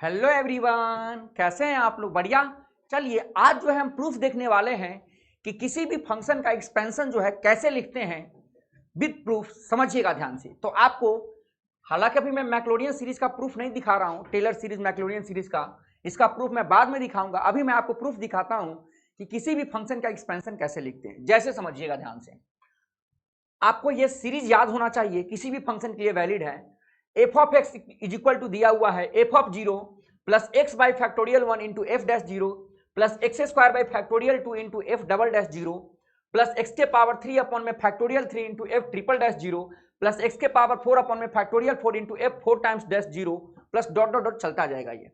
Hello everyone, कैसे हैं आप लोग? बढ़िया। चलिए आज जो है हम प्रूफ देखने वाले हैं कि किसी भी फंक्शन का एक्सपेंशन जो है कैसे लिखते हैं विद प्रूफ। समझिएगा ध्यान से। तो आपको, हालांकि अभी मैं मैक्लोडियन सीरीज का प्रूफ नहीं दिखा रहा हूं, टेलर सीरीज मैक्लोडियन सीरीज का, इसका प्रूफ मैं बाद में दिखाऊंगा। अभी मैं आपको प्रूफ दिखाता हूं कि किसी भी फंक्शन का एक्सपेंशन कैसे लिखते हैं। जैसे समझिएगा ध्यान से, आपको यह सीरीज याद होना चाहिए, किसी भी फंक्शन के लिए वैलिड है। F of x is equal to दिया हुआ है F of zero plus X by factorial one into F dash zero plus x square by factorial two into F double dash zero plus x के power three upon में factorial three into F triple dash zero plus x के power four upon में factorial four into F four times dash zero plus dot dot dot चलता जाएगा। ये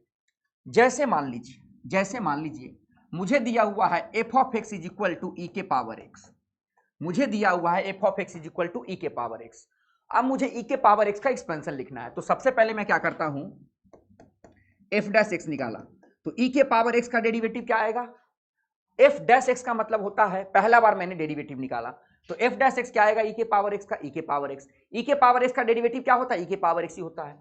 जैसे मान लीजिए मुझे दिया हुआ है F of x is equal to e के पावर एक्स। मुझे दिया हुआ है F of x is equal to e के पावर एक्स। अब मुझे ई के पावर एक्स का एक्सपेंशन लिखना है, तो सबसे पहले मैं क्या करता हूं, एफ डैश एक्स निकाला तो ई के पावर एक्स का डेरिवेटिव क्या आएगा। एफ डैश एक्स का मतलब होता है, पहला बार मैंने डेरिवेटिव निकाला तो एफ डैश एक्स क्या आएगा, ई के पावर एक्स का, ई के पावर एक्स। ई के पावर एक्स का डेरिवेटिव क्या होता है, ई के पावर एक्स ही होता है।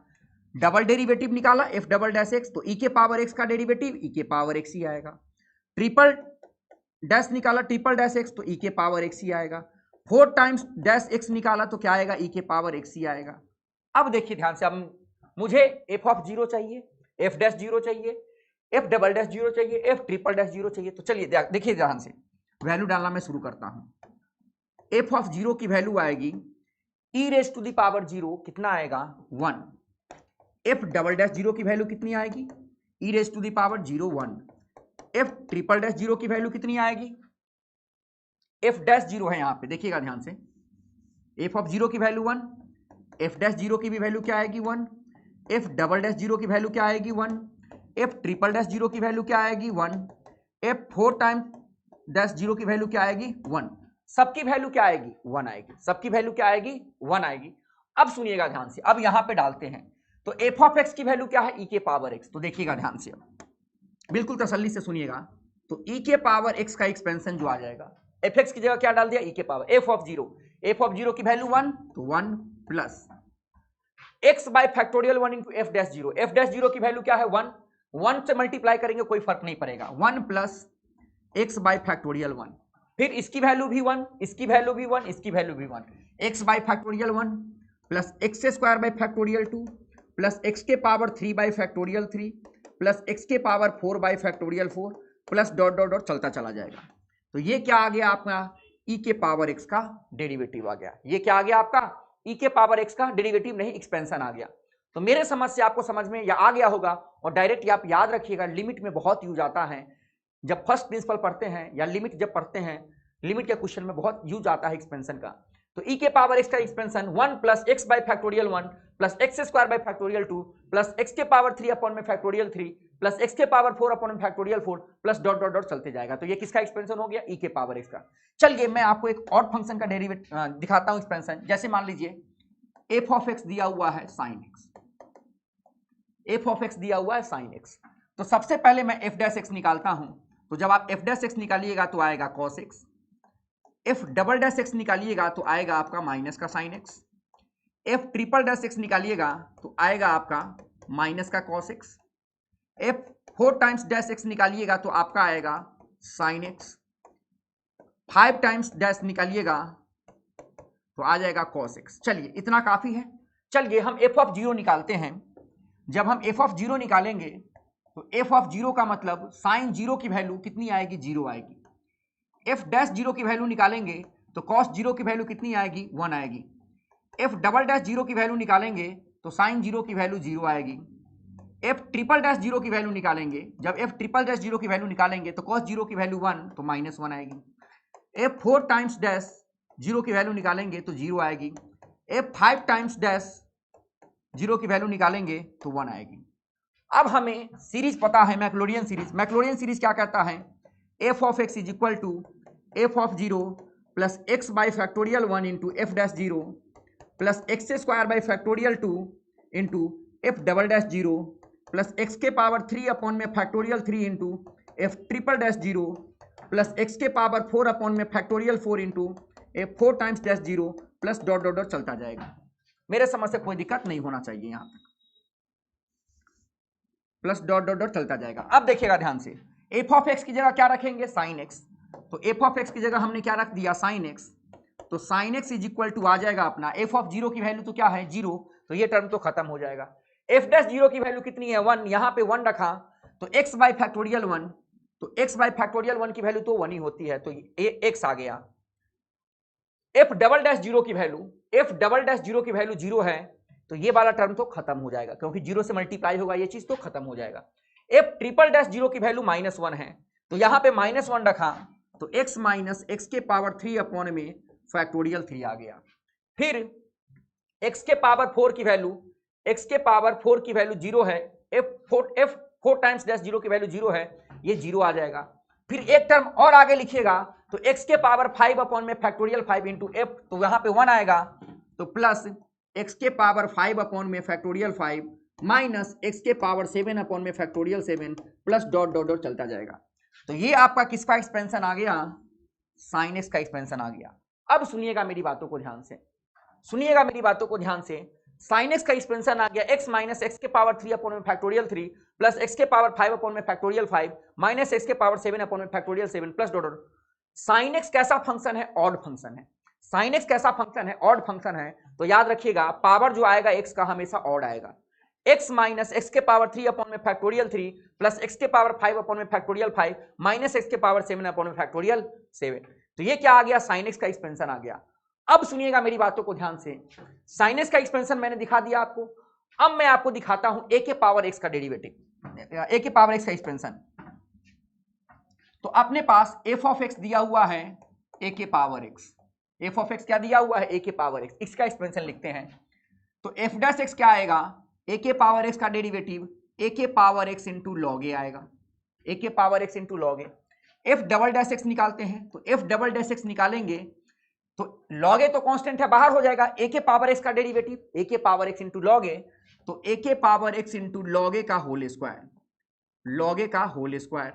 डबल डेरिवेटिव निकाला एफ डबल डैश एक्स तो ई के पावर एक्स का डेरिवेटिव ई के पावर एक्स ही आएगा। ट्रिपल डैश निकाला ट्रिपल डैश एक्स तो ई के पावर एक्स ही आएगा। फोर टाइम्स डैश एक्स निकाला तो क्या आएगा, ई के पावर एक्स ही आएगा। अब देखिए ध्यान से, अब मुझे एफ ऑफ जीरो चाहिए, एफ डैश जीरो चाहिए, एफ डबल डैश जीरो चाहिए, एफ ट्रिपल डैश जीरो चाहिए। तो चलिए देखिए ध्यान से, वैल्यू डालना मैं शुरू करता हूं। एफ ऑफ जीरो की वैल्यू आएगी e raise to the power zero, कितना आएगा, one. F double dash zero की वैल्यू कितनी आएगी, e raise to the power zero one. F triple dash zero की वैल्यू कितनी आएगी, एफ डैश जीरो है यहां पे, देखिएगा ध्यान से, एफ ऑफ जीरो की value one, F dash zero की भी वैल्यू क्या आएगी, one. F double dash zero की वैल्यू क्या आएगी, one. F triple dash zero की वैल्यू क्या आएगी, one. F four time dash zero की वैल्यू क्या आएगी, वन। सबकी वैल्यू क्या आएगी, वन आएगी। सबकी वैल्यू क्या आएगी, वन आएगी। अब सुनिएगा ध्यान से, अब यहां पे डालते हैं तो एफ ऑफ एक्स की वैल्यू क्या है, ई के पावर एक्स। तो देखिएगा ध्यान से, बिल्कुल तसल्ली से सुनिएगा। तो ई के पावर एक्स का एक्सपेंशन जो आ जाएगा, एफ एक्स की जगह क्या डाल दिया, ई के power F of zero. F of zero की वैल्यू वन तो one plus X by factorial one into F dash zero. F dash zero की वैल्यू क्या है, वन। वन से मल्टीप्लाई करेंगे कोई फर्क नहीं पड़ेगा, one plus X by factorial one. फिर इसकी वैल्यू भी वन, इसकी वैल्यू भी वन, इसकी वैल्यू भी one. X by factorial one plus x square by factorial two plus x के power three by factorial three plus x के power four by factorial four plus dot dot dot चलता चला जाएगा। तो ये क्या आ गया आपका, ई के पावर एक्स का डेरिवेटिव आ गया। ये क्या आ गया आपका, ई के पावर एक्स का डेरिवेटिव नहीं, एक्सपेंशन आ गया। तो मेरे समझ से आपको समझ में या आ गया होगा। और डायरेक्ट आप याद रखिएगा, लिमिट में बहुत यूज आता है जब फर्स्ट प्रिंसिपल पढ़ते हैं, या लिमिट जब पढ़ते हैं, लिमिट के क्वेश्चन में बहुत यूज आता है एक्सपेंशन का। तो ई के पावर एक्स का expansion one plus X by factorial one plus x square by factorial two plus x के पावर थ्री अपॉन में फैक्टोरियल थ्री प्लस एक्स के पावर फोर अपॉन में factorial four plus dot dot dot चलते जाएगा। तो ये किसका expansion हो गया, ई के पावर एक्स का। चलिए मैं आपको एक और फंक्शन का डेरिवेटिव दिखाता हूं एक्सपेंशन। जैसे मान लीजिए एफ ऑफ एक्स दिया हुआ है sign x, F of x दिया हुआ है साइन एक्स। तो सबसे पहले मैं एफ डैश एक्स निकालता हूं। तो जब आप एफ डैश एक्स निकालिएगा तो आएगा cos x. F double dash x निकालिएगा तो आएगा आपका माइनस का sine x. F triple dash x निकालिएगा तो आएगा आपका माइनस का cos x. F four times dash x निकालिएगा तो आपका आएगा sine x. Five times dash निकालिएगा तो आ जाएगा कॉस एक्स। चलिए इतना काफी है। चलिए हम एफ ऑफ जीरो निकालते हैं। जब हम एफ ऑफ जीरो निकालेंगे तो एफ ऑफ जीरो का मतलब साइन जीरो की वैल्यू कितनी आएगी, जीरो आएगी। एफ डैश जीरो की वैल्यू निकालेंगे तो कॉस जीरो की वैल्यू कितनी आएगी, वन आएगी। एफ डबल डैश जीरो की वैल्यू निकालेंगे तो साइन जीरो की वैल्यू जीरो आएगी। एफ ट्रिपल डैश जीरो की वैल्यू निकालेंगे, जब एफ ट्रिपल डैश जीरो की वैल्यू निकालेंगे तो कॉस जीरो की वैल्यू वन तो माइनस वन आएगी। F four times dash zero की वैल्यू निकालेंगे तो जीरो आएगी। F five times dash zero की वैल्यू निकालेंगे तो वन आएगी। अब हमें सीरीज पता है, मैक्लोडियन सीरीज। मैक्लोडियन सीरीज क्या कहता है, F of x is equal to F of zero plus X by factorial one into F dash zero plus x square by factorial two into F double dash zero plus x के power three upon में factorial three into F triple dash zero plus x के power four upon में factorial four into F four times dash zero plus dot dot dot चलता जाएगा। मेरे समझ से कोई दिक्कत नहीं होना चाहिए यहाँ तक। प्लस डॉट डॉट डॉट चलता जाएगा। अब देखिएगा ध्यान से, एफ ऑफ एक्स की जगह क्या रखेंगे, साइन एक्स। तो एफ ऑफ एक्स की जगह हमने क्या रख दिया, साइन एक्स। तो sine x is equal to आ जाएगा अपना एफ ऑफ जीरो की वैल्यू तो क्या है, जीरो, तो ये टर्म तो खत्म हो जाएगा। एफ डैश जीरो की वैल्यू कितनी है, 1, यहां पे 1 रखा तो x बाई फैक्टोरियल 1, तो x बाई फैक्टोरियल 1 की वैल्यू तो 1 ही होती है, तो x आ गया। एफ डबल डैश जीरो की value, F double dash zero की वैल्यू 0 है, तो ये वाला टर्म तो खत्म हो जाएगा, क्योंकि 0 से मल्टीप्लाई होगा ये चीज तो खत्म हो जाएगा। एफ ट्रिपल डैश जीरो की वैल्यू -1 है, तो यहां पे -1 रखा तो x माइनस एक्स के पावर 3 अपॉन में फैक्टोरियल 3 आ गया। फिर x के पावर 4 की वैल्यू, x के पावर 4 की वैल्यू 0 है, f 4 टाइम्स डैश जीरो की वैल्यू 0 है, ये 0 आ जाएगा। फिर एक टर्म और आगे लिखिएगा तो x के पावर 5 अपॉन में फैक्टोरियल 5 इंटू एफ, तो यहां पे 1 आएगा, तो प्लस x के पावर 5 अपॉन में फैक्टोरियल 5 माइनस x के पावर 7 अपॉन में factorial 7 plus dot dot dot चलता जाएगा। तो ये आपका किसका एक्सपेंशन आ गया, साइन एक्स का एक्सपेंशन आ गया। अब सुनिएगा मेरी बातों को ध्यान से, सुनिएगा मेरी बातों को ध्यान से, साइन एक्स का एक्सपेंशन आ गया x माइनस एक्स के पावर 3 अपॉन में फैक्टोरियल 3 प्लस x के पावर 5 अपॉन में फैक्टोरियल 5 माइनस x के पावर 7 अपॉन में factorial 7 plus dot dot. Sine x कैसा फंक्शन है, ऑड फंक्शन है। साइन एक्स कैसा फंक्शन है, ऑड फंक्शन है, तो याद रखिएगा पावर जो आएगा x का हमेशा ऑड आएगा। x माइनस एक्स के पावर 3 अपॉन में फैक्टोरियल 3 प्लस x के पावर 5 अपॉन में फैक्टोरियल 5 माइनस x के पावर 7 अपॉन में फैक्टोरियल 7, तो ये क्या आ गया, साइन एक्स का एक्सपेंशन आ गया। अब सुनिएगा मेरी बातों को ध्यान से, साइन एक्स का एक्सपेंशन मैंने दिखा दिया आपको, अब मैं आपको दिखाता हूं a के पावर x का डेरिवेटिव, a के पावर x का एक्सपेंशन। तो अपने पास f ऑफ x दिया हुआ है a के power x, f of x क्या दिया हुआ है, a के पावर x, x का एक्सपेंशन लिखते हैं। तो f डैश x क्या आएगा, a के पावर x का डेरिवेटिव a के पावर x इंटू लॉग ए आएगा, a के पावर x इंटू लॉग ए। f डबल डैश x निकालते हैं, तो f डबल डैश x निकालेंगे तो लॉग ए तो कांस्टेंट है, बाहर हो जाएगा, a के पावर x का डेरिवेटिव a के power x into log a, तो a के power x into log a का होल स्क्वायर, लॉग ए का whole square.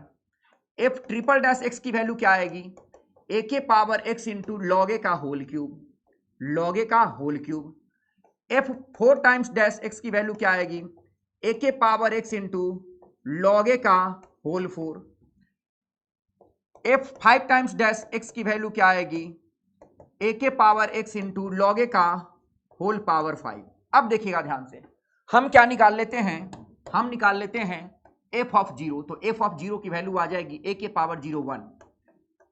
f triple dash x की वैल्यू क्या आएगी, a के power x into log a का होल क्यूब, लॉग ए का whole cube. f 4 times dash x की value क्या आएगी, a के power x into log a का whole 4। f 5 times dash x की वैल्यू क्या आएगी, a के power x into log a का होल पावर 5। अब देखिएगा ध्यान से, हम क्या निकाल लेते हैं, हम निकाल लेते हैं f ऑफ 0, तो f ऑफ 0 की वैल्यू आ जाएगी a के पावर 0 1,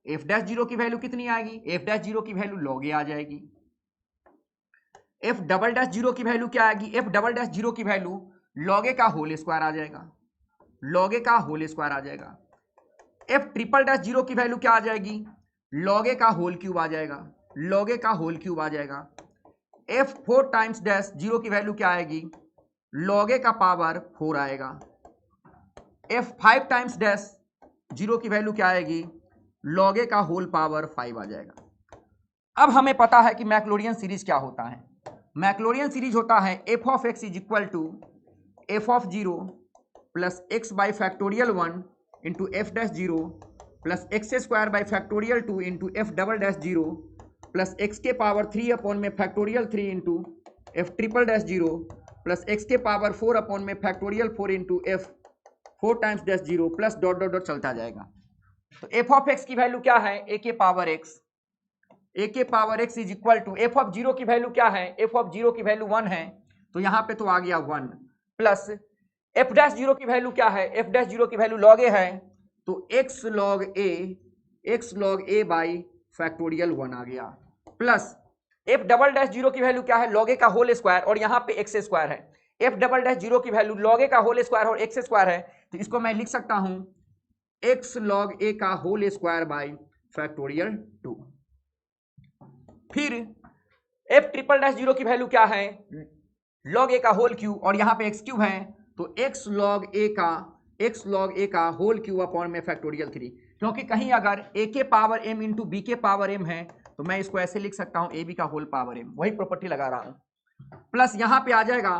f डैश 0 की वैल्यू कितनी आएगी, f डैश 0 की वैल्यू लॉग ए आ जाएगी। f डबल डैश 0 की वैल्यू क्या आएगी, f डबल डैश 0 की वैल्यू लॉग ए का होल स्क्वायर आ जाएगा, लॉग ए का होल स्क्वायर आ जाएगा। f ट्रिपल डैश 0 की वैल्यू क्या आ जाएगी, लॉग ए का होल क्यूब आ जाएगा, लॉग ए का होल क्यूब आ जाएगा। f 4 टाइम्स डैश 0 की वैल्यू क्या आएगी, लॉग ए का पावर 4 आएगा। f 5 टाइम्स डैश 0 की वैल्यू क्या आएगी, लॉग ए का होल पावर 5 आ जाएगा। अब हमें पता है कि मैक्लोरियन सीरीज क्या होता है, मैक्लोरियन सीरीज होता है f of x is equal to f of 0 plus x by factorial 1 into F dash 0 plus x square by factorial 2 into F double dash 0 plus x के पावर 3 अपॉन में factorial 3 into F triple dash 0 plus x के power 4 upon में factorial 4 into f 4 times dash 0 plus dot dot dot चलता जाएगा। तो f of x की value क्या है, ए के पावर एक्स, ए के power x is equal to F of 0 की वैल्यू क्या है, एफ ऑफ 0 की वैल्यू 1 है, तो यहाँ पे तो आ गया 1 प्लस एफ डैश 0 की वैल्यू क्या है, एफ डैश 0 की वैल्यू लॉग ए है, तो x log a by factorial 1 आ गया प्लस एफ डबल डैश 0 की वैल्यू क्या है, लॉग ए का होल स्क्वायर और यहाँ पे एक्स स्क्वायर है, एफ डबल डैश 0 की वैल्यू लॉग ए का होल स्क्वायर और एक्स स्क्वायर है, तो इसको मैं लिख सकता हूं एक्स लॉग ए का होल स्क्वायर बाई फैक्टोरियल 2। फिर एफ ट्रिपल डैश 0 की वैल्यू क्या है, लॉग ए का होल क्यूब और यहाँ पे एक्स क्यूब है, तो एक्स लॉग ए का होल क्यूब अपॉन में फैक्टोरियल 3, क्योंकि कहीं अगर ए के पावर एम इंटू बी के पावर एम है तो मैं इसको ऐसे लिख सकता हूं ए बी का होल पावर एम, वही प्रॉपर्टी लगा रहा हूं, प्लस यहां पे आ जाएगा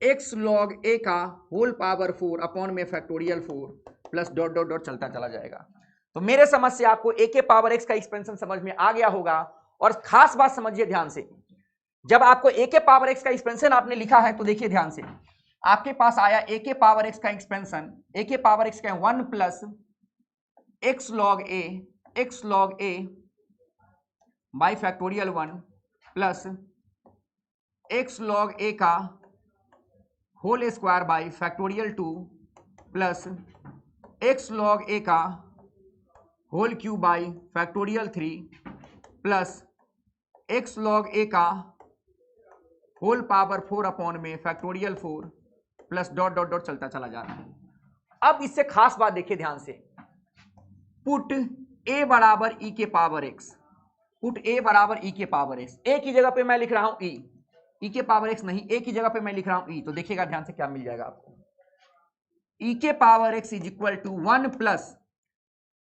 एक्स लॉग ए का होल पावर 4 अपॉन में factorial 4 plus dot dot dot चलता चला जाएगा। तो मेरे समझ से आपको ए के पावर एक्स का एक्सपेंशन समझ में आ गया होगा। और खास बात समझिए ध्यान से, जब आपको ए के पावर एक्स का एक्सपेंशन आपने लिखा है तो देखिए ध्यान से, आपके पास आया ए के पावर एक्स का एक्सपेंशन, ए के पावर एक्स का 1 plus x log a by factorial 1 plus x log a का whole square by factorial 2 plus x log a का whole cube by factorial 3 plus x log a का whole power 4 upon में factorial 4 plus dot dot dot चलता चला जा रहा है। अब इससे खास बात देखिए ध्यान से, पुट ए बराबर ई के पावर एक्स, पुट ए बराबर ई के पावर एक्स, ए की जगह पे मैं लिख रहा हूं ई के पावर एक्स नहीं, ए की जगह पे मैं लिख रहा हूं ई, तो देखिएगा ध्यान से क्या मिल जाएगा आपको, ई के power x is equal to 1 plus,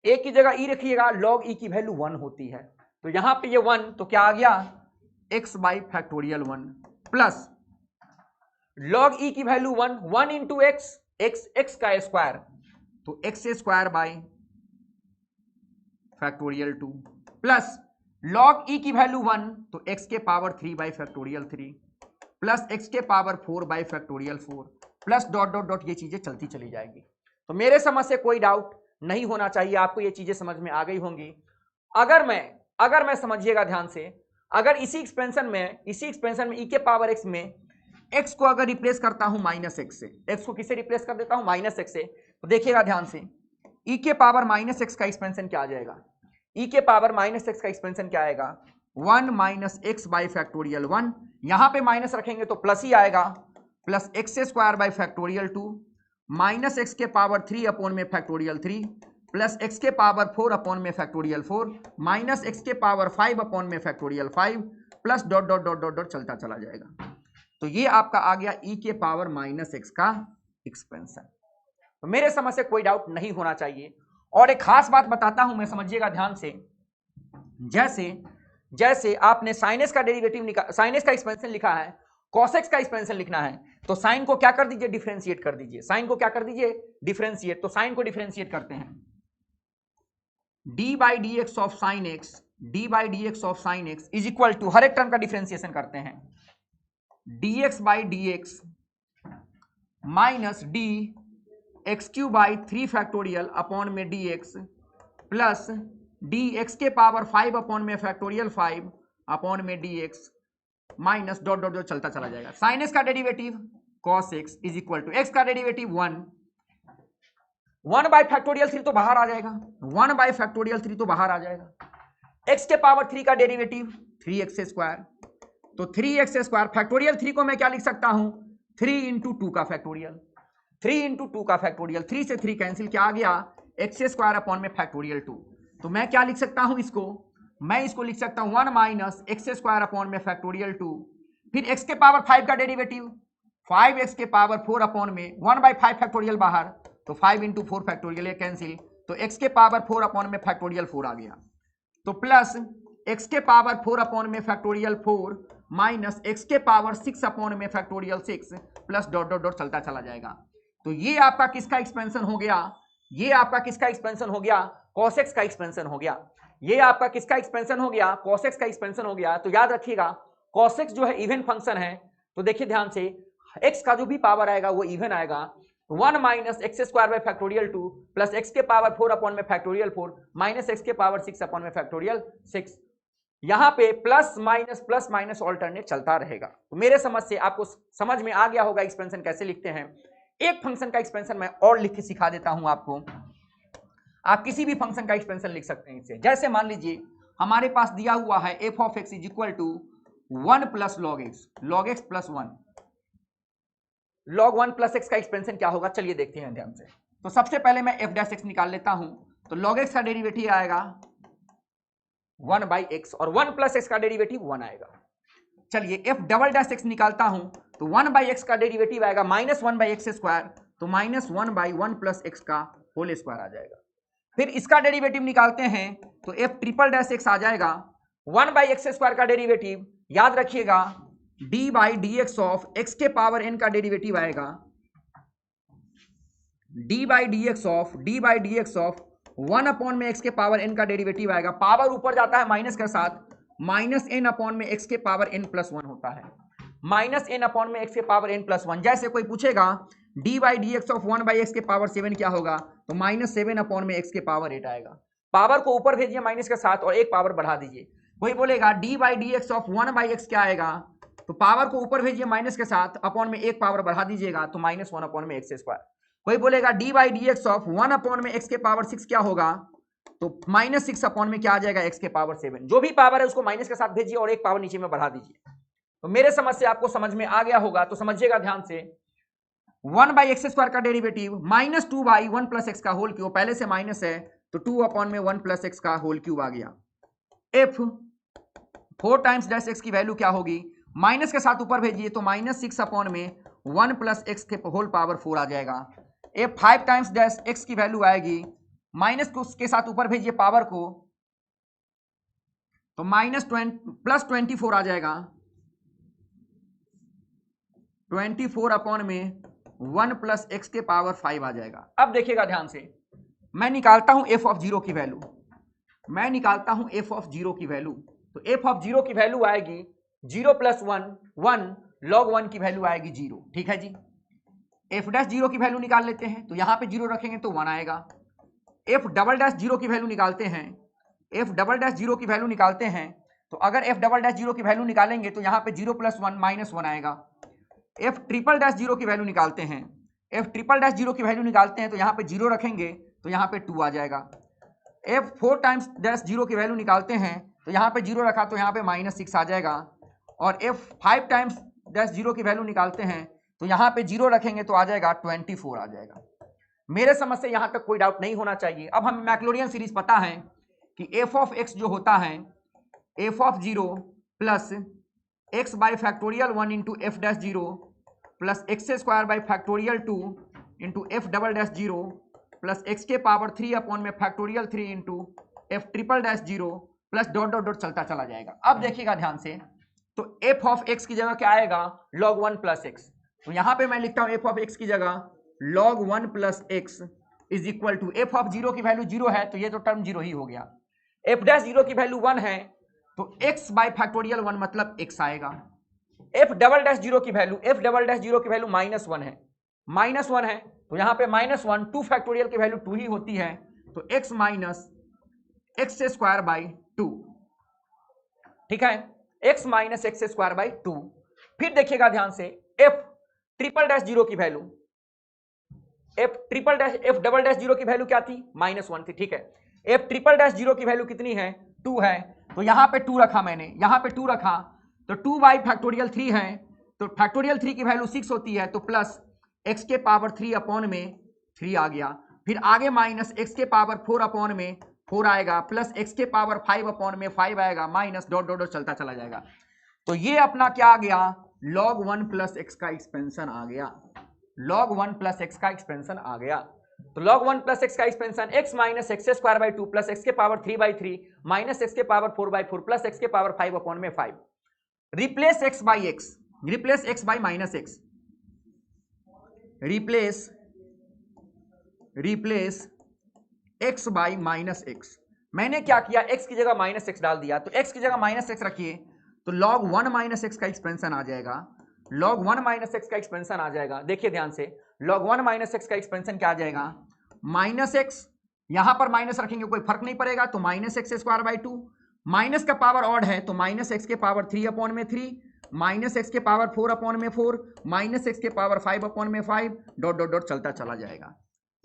a की जगह ई रखिएगा, लॉग ई की वैल्यू 1 होती है, तो यहां पे ये 1 तो क्या आ गया x by factorial 1 plus log e की वैल्यू 1 इंटू एक्स, एक्स का स्क्वायर, तो x square by factorial 2 plus log e की वैल्यू 1 तो एक्स के power 3 by factorial 3 plus x के power 4 by factorial 4 plus dot dot dot, ये चीजें चलती चली जाएंगी। तो मेरे समझ से कोई डाउट नहीं होना चाहिए, आपको ये चीजें समझ में आ गई होंगी। अगर मैं समझिएगा ध्यान से, अगर इसी एक्सपेंशन में ई के पावर एक्स में एक्स को अगर रिप्लेस करता हूं माइनस एक्स से, एक्स को किससे रिप्लेस कर देता हूं माइनस एक्स से, तो देखिएगा ध्यान से ई के पावर माइनस एक्स का एक्सपेंशन क्या आ जाएगा, ई के पावर माइनस एक्स का एक्सपेंशन क्या आएगा 1 माइनस एक्स बाई फैक्टोरियल 1, यहां पे माइनस रखेंगे तो प्लस ही आएगा, plus x square by factorial 2 minus x के पावर 3 अपॉन में फैक्टोरियल 3 प्लस एक्स के पावर 4 अपॉन में फैक्टोरियल 4 माइनस एक्स के पावर 5 अपॉन में factorial 5 plus dot dot dot dot dot चलता चला जाएगा। तो ये आपका आ गया ई के पावर माइनस एक्स का एक्सपेंशन। तो मेरे समझ से कोई डाउट नहीं होना चाहिए। और एक खास बात बताता हूं मैं, समझिएगा ध्यान से, जैसे आपने साइनस का डेरिवेटिव साइनस का एक्सपेंशन लिखा है, कॉसेक्स का एक्सपेंशन लिखना है, तो साइन को क्या कर दीजिए डिफरेंशिएट कर दीजिए, साइन को क्या कर दीजिए डिफरेंशिएट, तो साइन को डिफरेंशिएट करते हैं, d by d x of sine x is equal to, हर एक टर्म का डिफरेंशिएशन करते हैं, dx by d x minus d x cube by 3 factorial upon में d x plus d x के पावर 5 अपॉन में फैक्टोरियल 5 अपॉन में d x minus dot dot dot चलता चला जाएगा। साइन एक्स का derivative cos x is equal to x का derivative 1 by factorial 3 तो बाहर आ जाएगा, 1 बाई फैक्टोरियल 3 तो बाहर आ जाएगा, एक्स के पावर 3 का डेरिवेटिव 3x स्क्वायर, तो 3x स्क्वायर फैक्टोरियल 3 को मैं क्या लिख सकता हूं 3 इंटू 2 का फैक्टोरियल, 3 इंटू 2 का फैक्टोरियल, 3 से 3 कैंसिल, क्या आ गया एक्स स्क्वायर अपॉन में फैक्टोरियल 2, तो मैं क्या लिख सकता हूं इसको, मैं इसको लिख सकता हूं 1 माइनस एक्स स्क्वायर अपॉन में फैक्टोरियल 2, फिर एक्स के पावर 5 का डेरिवेटिव 5x के पावर 4 अपॉन में 1 बाई 5 फैक्टोरियल बाहर, तो 5 इंटू 4 फैक्टोरियल ये कैंसिल, तो x के पावर 4 अपॉन में फैक्टोरियल 4 आ गया, तो प्लस x के पावर 4 अपॉन में फैक्टोरियल 4 माइनस x के पावर 6 अपॉन में factorial 6 plus dot dot dot चलता चला जाएगा। तो ये आपका किसका एक्सपेंशन हो गया, ये आपका किसका एक्सपेंशन हो गया, cos x का एक्सपेंशन हो गया, ये आपका किसका एक्सपेंशन हो गया, cos x का एक्सपेंशन हो गया। तो याद रखिएगा cos x जो है इवन फंक्शन है, तो देखिए ध्यान से x का जो भी पावर आएगा वो इवन आएगा, 1 minus x square by factorial 2 plus x के पावर 4 अपॉन में फैक्टोरियल 4 माइनस एक्स के पावर 6 अपॉन में फैक्टोरियल 6, यहां पे प्लस माइनस ऑल्टरनेट चलता रहेगा। तो मेरे समझ से आपको समझ में आ गया होगा एक्सपेंशन कैसे लिखते हैं। एक फंक्शन का एक्सपेंशन मैं और लिख के सिखा देता हूं आपको, आप किसी भी फंक्शन का एक्सपेंशन लिख सकते हैं इससे। जैसे मान लीजिए हमारे पास दिया हुआ है F of x is equal to 1 plus log x plus 1, log 1 plus x का एक्सपेंशन क्या होगा, चलिए देखते हैं ध्यान से। तो सबसे पहले मैं एफ डैश एक्स निकाल लेता हूं, तो log एक्स का डेरिवेटिव आएगा 1 बाई एक्स और 1 प्लस एक्स का डेरिवेटिव 1 आएगा। चलिए एफ डबल डैश एक्स निकालता हूं, तो 1 बाई एक्स का डेरिवेटिव आएगा माइनस 1 बाई एक्स स्क्वायर, तो माइनस 1 बाई 1 प्लस एक्स का होल स्क्वायर आ जाएगा। फिर इसका डेरिवेटिव निकालते हैं, तो एफ ट्रिपल डैश एक्स आ जाएगा 1 बाई एक्स स्क्वायर का डेरिवेटिव, याद रखिएगा d by d x of x के पावर n का डेरिवेटिव आएगा d by d x of 1 upon में x के पावर n का डेरिवेटिव आएगा, पावर ऊपर जाता है माइनस के साथ, माइनस n अपॉन में x के पावर n प्लस 1 होता है। माइनस एन अपॉन में एक्स के पावर एन प्लस वन। जैसे कोई पूछेगा D by d x of 1 by x के पावर 7 क्या होगा, तो माइनस 7 अपॉन में एक्स के पावर 8 आएगा। पावर को ऊपर भेजिए माइनस के साथ और एक पावर बढ़ा दीजिए। कोई बोलेगा D by d x of 1 by x क्या आएगा, तो पावर को ऊपर भेजिए माइनस के साथ, अपॉन में एक पावर बढ़ा दीजिएगा तो माइनस 1 अपॉन में एक्स स्क्वायर। कोई बोलेगा D by d x of 1 upon में एक्स के पावर 6 क्या होगा, तो माइनस 6 अपॉन में क्या आ जाएगा, एक्स के पावर 7। जो भी पावर है उसको माइनस के साथ भेजिए और एक पावर नीचे में बढ़ा दीजिए। तो मेरे समझ से आपको समझ में आ गया होगा, तो समझिएगा ध्यान से। 1 बाई एक्स स्क्वायर का derivative minus 2 by 1 plus x का होल क्यूब, पहले से माइनस है तो 2 अपॉन में 1 प्लस एक्स का होल क्यूब आ गया। एफ 4 टाइम्स डैश एक्स की वैल्यू क्या होगी, माइनस के साथ ऊपर भेजिए तो माइनस 6 अपॉन में 1 प्लस एक्स के होल पावर 4 आ जाएगा। एफ 5 टाइम्स डैश एक्स की वैल्यू आएगी, माइनस के साथ ऊपर भेजिए पावर को तो माइनस प्लस 24 आ जाएगा। 24 अपॉन में 1 प्लस एक्स के पावर 5 आ जाएगा। अब देखिएगा ध्यान से, मैं निकालता हूं एफ ऑफ जीरो की वैल्यू, मैं निकालता हूं एफ ऑफ जीरो की वैल्यू। तो एफ ऑफ जीरो की वैल्यू आएगी 0 प्लस 1 1 लॉग 1 की वैल्यू आएगी 0। ठीक है जी। एफ डैश जीरो की वैल्यू निकाल लेते हैं, तो यहां पे 0 रखेंगे तो 1 आएगा। एफ डबल डैश जीरो की वैल्यू निकालते हैं, एफ डबल डैश जीरो की वैल्यू निकालते हैं, तो अगर एफ डबल डैश जीरो की वैल्यू निकालेंगे तो यहां पे 0 प्लस 1 माइनस 1 आएगा। एफ ट्रिपल डैश जीरो की वैल्यू निकालते हैं, एफ ट्रिपल डैश जीरो की वैल्यू निकालते हैं तो यहाँ पे 0 रखेंगे तो यहाँ पे 2 आ जाएगा। एफ 4 टाइम्स डैश जीरो की वैल्यू निकालते हैं तो यहाँ पे 0 रखा तो यहाँ पे माइनस 6 आ जाएगा। और एफ 5 टाइम्स डैश जीरो की वैल्यू निकालते हैं तो यहाँ पे 0 रखेंगे तो आ जाएगा 24 आ जाएगा। मेरे समझ से यहाँ तक कोई डाउट नहीं होना चाहिए। अब हमें मैक्लोरियन सीरीज पता है कि एफ ऑफ एक्स जो होता है F of zero plus X by factorial 1 into F dash zero plus x square by factorial 2 into F double dash zero plus x के पावर 3 अपॉन में factorial 3 into F triple dash zero plus dot dot dot चलता चला जाएगा। अब देखिएगा ध्यान से, तो एफ ऑफ एक्स की जगह क्या आएगा, लॉग 1 प्लस एक्स। तो यहां पे मैं लिखता हूं एफ ऑफ एक्स की जगह log 1 plus x is equal to, F of zero की वैल्यू 0 है तो ये तो टर्म 0 ही हो गया। एफ डैश जीरो की वैल्यू 1 है तो एक्स बाई फैक्टोरियल 1 मतलब एक्स आएगा। एफ डबल डैश जीरो की value, F double dash zero की वैल्यू -1 है, -1 है तो यहां पे -1 2 फैक्टोरियल की वैल्यू 2 ही होती है तो x minus x square by 2। ठीक है, x minus x square by 2। फिर देखिएगा ध्यान से, एफ ट्रिपल डैश जीरो की value, F double dash zero की वैल्यू क्या थी, -1 थी। ठीक है, एफ ट्रिपल डैश जीरो की वैल्यू कितनी है, 2 है तो यहां पे 2 रखा मैंने, यहां पे 2 रखा तो 2 बाई फैक्टोरियल 3 है तो फैक्टोरियल 3 की वैल्यू 6 होती है तो प्लस एक्स के पावर 3 अपॉन में 3 आ गया। फिर आगे माइनस एक्स के पावर 4 अपॉन में 4 आएगा प्लस एक्स के पावर 5 अपॉन में 5 आएगा माइनस डॉट डॉट डॉट चलता चला जाएगा। तो ये अपना क्या आ गया, log 1 प्लस एक्स का एक्सपेंशन आ गया, log 1 प्लस एक्स का एक्सपेंशन आ गया। तो log 1 प्लस एक्स का expansion x minus x square by 2 plus x के पावर 3 बाई 3 माइनस एक्स के पावर 4 बाई 4 प्लस एक्स के पावर 5 अपॉन में 5। Replace x by x, replace x by minus x, replace x by minus x. मैंने क्या किया, x की जगह minus x डाल दिया तो x की जगह माइनस एक्स रखिए तो log 1 माइनस एक्स का एक्सपेंशन आ जाएगा, log 1 माइनस एक्स का एक्सपेंशन आ जाएगा। देखिए ध्यान से, log 1 माइनस एक्स का एक्सपेंशन क्या आ जाएगा, माइनस एक्स, यहां पर माइनस रखेंगे कोई फर्क नहीं पड़ेगा तो minus x square by 2, minus का पावर ऑड है तो माइनस एक्स के पावर 3 अपॉन में 3 माइनस एक्स के पावर 4 अपॉन में 4 माइनस एक्स के पावर 5 अपॉन में 5 डॉट डॉट डॉट चलता चला जाएगा।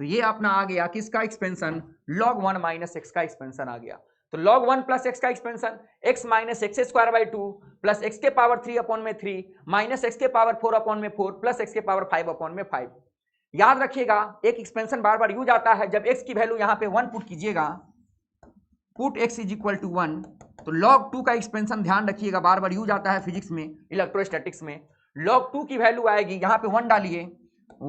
तो ये अपना आ गया किसका एक्सपेंशन, log 1 माइनस एक्स का एक्सपेंशन आ गया। तो log 1 प्लस एक्स का expansion x minus x square by 2 plus x के पावर 3 अपॉन में 3 माइनस एक्स के पावर 4 अपॉन में 4 प्लस एक्स के पावर 5 अपॉन में 5। याद रखिएगा एक एक्सपेंशन बार बार यूज आता है, जब x की वैल्यू यहां पे 1 पुट कीजिएगा, put x is equal to 1 तो log 2 का एक्सपेंशन ध्यान रखिएगा बार बार यूज आता है फिजिक्स में, इलेक्ट्रोस्टैटिक्स में। log 2 की वैल्यू आएगी, यहां पे 1 डालिए,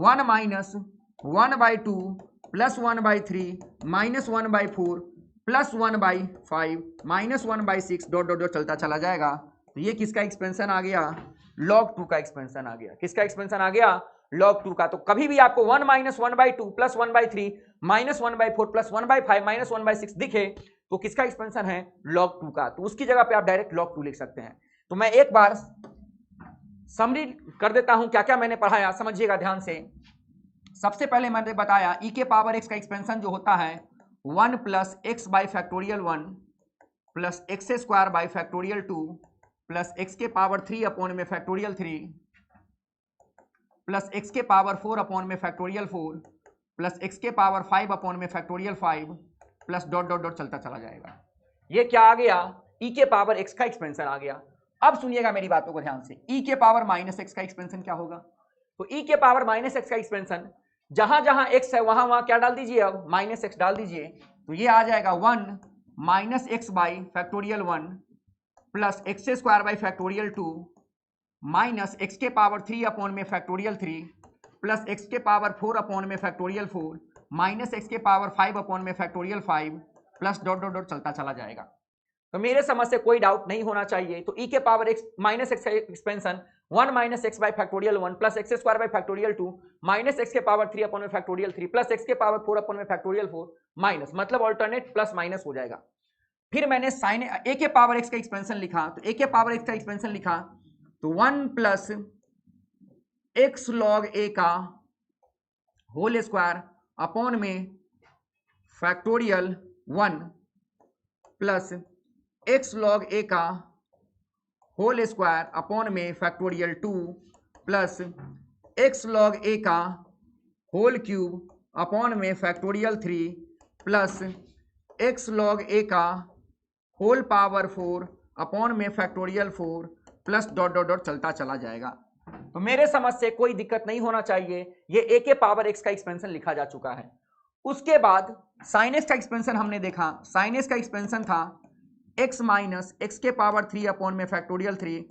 1 minus 1 by 2 plus 1 by 3 minus 1 by 4 plus 1 by 5 minus 1 by 6 dot dot dot चलता चला जाएगा। तो ये किसका एक्सपेंशन आ गया, log 2 का एक्सपेंशन आ गया। किसका एक्सपेंशन आ गया, log 2 का। तो कभी भी आपको 1 minus 1 by 2 plus 1 by 3 minus 1 by 4 plus 1 by 5 minus 1 by 6 दिखे तो किसका एक्सपेंशन है, log 2 का। तो उसकी जगह पे आप डायरेक्ट log 2 लिख सकते हैं। तो मैं एक बार समरी कर देता हूं क्या क्या मैंने पढ़ाया, समझिएगा ध्यान से। सबसे पहले मैंने बताया e के पावर x का एक्सपेंशन जो होता है 1 plus X by factorial 1 plus x square by factorial 2 plus x के पावर 3 अपॉन में फैक्टोरियल 3 प्लस एक्स के पावर 4 अपॉन में फैक्टोरियल 4 प्लस एक्स के पावर 5 अपॉन में factorial 5 plus dot dot dot चलता चला जाएगा। ये क्या आ गया, e के पावर x का एक्सपेंशन आ गया। अब सुनिएगा मेरी बातों को ध्यान से, e के पावर माइनस एक्स का एक्सपेंशन क्या होगा? तो e के पावर माइनस एक्स का एक्सपेंशन जहां जहां x है वहां वहां क्या डाल दीजिए, अब माइनस एक्स डाल दीजिए, तो ये आ जाएगा 1 minus x by factorial 1 plus x square by factorial 2 minus x के पावर 3 अपॉन में फैक्टोरियल 3 प्लस एक्स के पावर 4 अपॉन में फैक्टोरियल 4 माइनस एक्स के पावर 5 अपॉन में factorial 5 plus dot dot dot चलता चला जाएगा। तो मेरे समझ से कोई डाउट नहीं होना चाहिए। तो e के पावर x माइनस एक्स का expansion 1 minus x by factorial 1 plus x square by factorial 2 minus x के पावर 3 अपॉन में फैक्टोरियल 3 प्लस एक्स के पावर 4 अपॉन में फैक्टोरियल 4 माइनस, मतलब ऑल्टरनेट प्लस माइनस हो जाएगा। फिर मैंने साइन a के पावर x का एक्सपेंशन लिखा, तो a के पावर x का एक्सपेंशन लिखा तो 1 प्लस एक्स लॉग a का होल स्क्वायर अपॉन में factorial 1 plus x log a का होल स्क्वायर अपॉन में factorial 2 plus x log a का होल क्यूब अपॉन में factorial 3 plus x log a का होल पावर 4 अपॉन में factorial 4 plus dot dot dot चलता चला जाएगा। तो मेरे समझ से कोई दिक्कत नहीं होना चाहिए, ये a के पावर x का एक्सपेंशन लिखा जा चुका है। उसके बाद साइन x का एक्सपेंशन हमने देखा, साइन x का एक्सपेंशन था x माइनस एक्स के पावर 3 अपॉन में फैक्टोरियल 3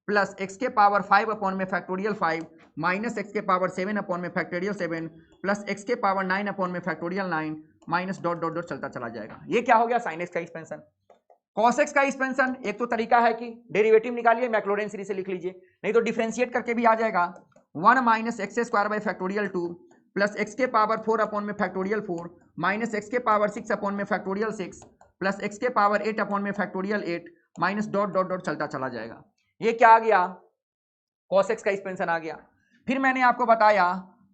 प्लस एक्स के पावर 5 अपॉन में फैक्टोरियल 5 माइनस एक्स के पावर 7 अपॉन में फैक्टोरियल 7 प्लस एक्स के पावर 9 अपॉन में factorial 9 minus dot dot dot चलता चला जाएगा। ये क्या हो गया, साइन एक्स का एक्सपेंशन। कॉस एक्स का एक्सपेंशन, एक तो तरीका है कि डेरिवेटिव निकालिए, मैक्लॉरेन सीरीज से लिख लीजिए, नहीं तो डिफरेंशिएट करके भी आ जाएगा। 1 minus x square by factorial 2 plus x के पावर 4 अपॉन में फैक्टोरियल 4 माइनस एक्स के पावर 6 अपॉन में फैक्टोरियल 6 प्लस एक्स के पावर 8 अपॉन में factorial 8 minus dot dot dot चलता चला जाएगा। ये क्या आ गया, कॉस एक्स का एक्सपेंशन आ गया। फिर मैंने आपको बताया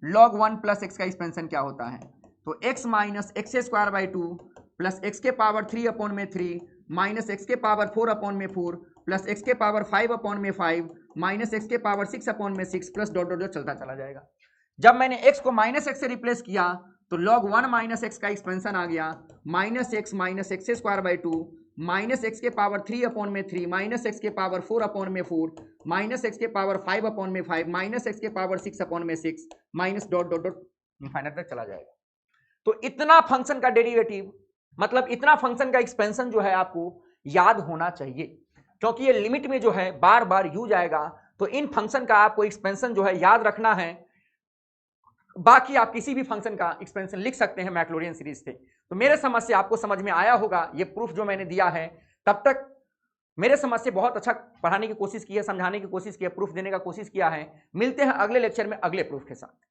log 1 प्लस एक्स का एक्सपेंशन क्या होता है, तो x minus x square by 2 plus x के पावर 3 अपॉन में 3 माइनस एक्स के पावर 4 अपॉन में 4 प्लस एक्स के पावर 5 अपॉन में 5 माइनस एक्स के पावर 6 अपॉन में 6 प्लस डॉट डॉट डॉट चलता चला जाएगा। जब मैंने x को माइनस एक्स से रिप्लेस किया तो log 1 माइनस एक्स का एक्सपेंशन आ गया minus x square by 2 minus x के पावर 3 अपॉन में 3 माइनस एक्स के पावर 4 अपॉन में 4 माइनस एक्स के पावर 5 अपॉन में 5 माइनस एक्स के पावर 6 अपॉन में 6 minus dot dot dot infinite तक चला जाएगा। तो इतना फंक्शन का डेरिवेटिव, मतलब इतना फंक्शन का एक्सपेंशन जो है आपको याद होना चाहिए, क्योंकि ये लिमिट में जो है बार बार यूज आएगा। तो इन फंक्शन का आपको एक्सपेंशन जो है याद रखना है। बाकी आप किसी भी फंक्शन का एक्सपेंशन लिख सकते हैं मैक्लॉरिन सीरीज से। तो मेरे समझ से आपको समझ में आया होगा ये प्रूफ जो मैंने दिया है। तब तक मेरे समझ से बहुत अच्छा पढ़ाने की कोशिश की है, समझाने की कोशिश की है, प्रूफ देने का कोशिश किया है। मिलते हैं अगले लेक्चर में अगले प्रूफ के साथ।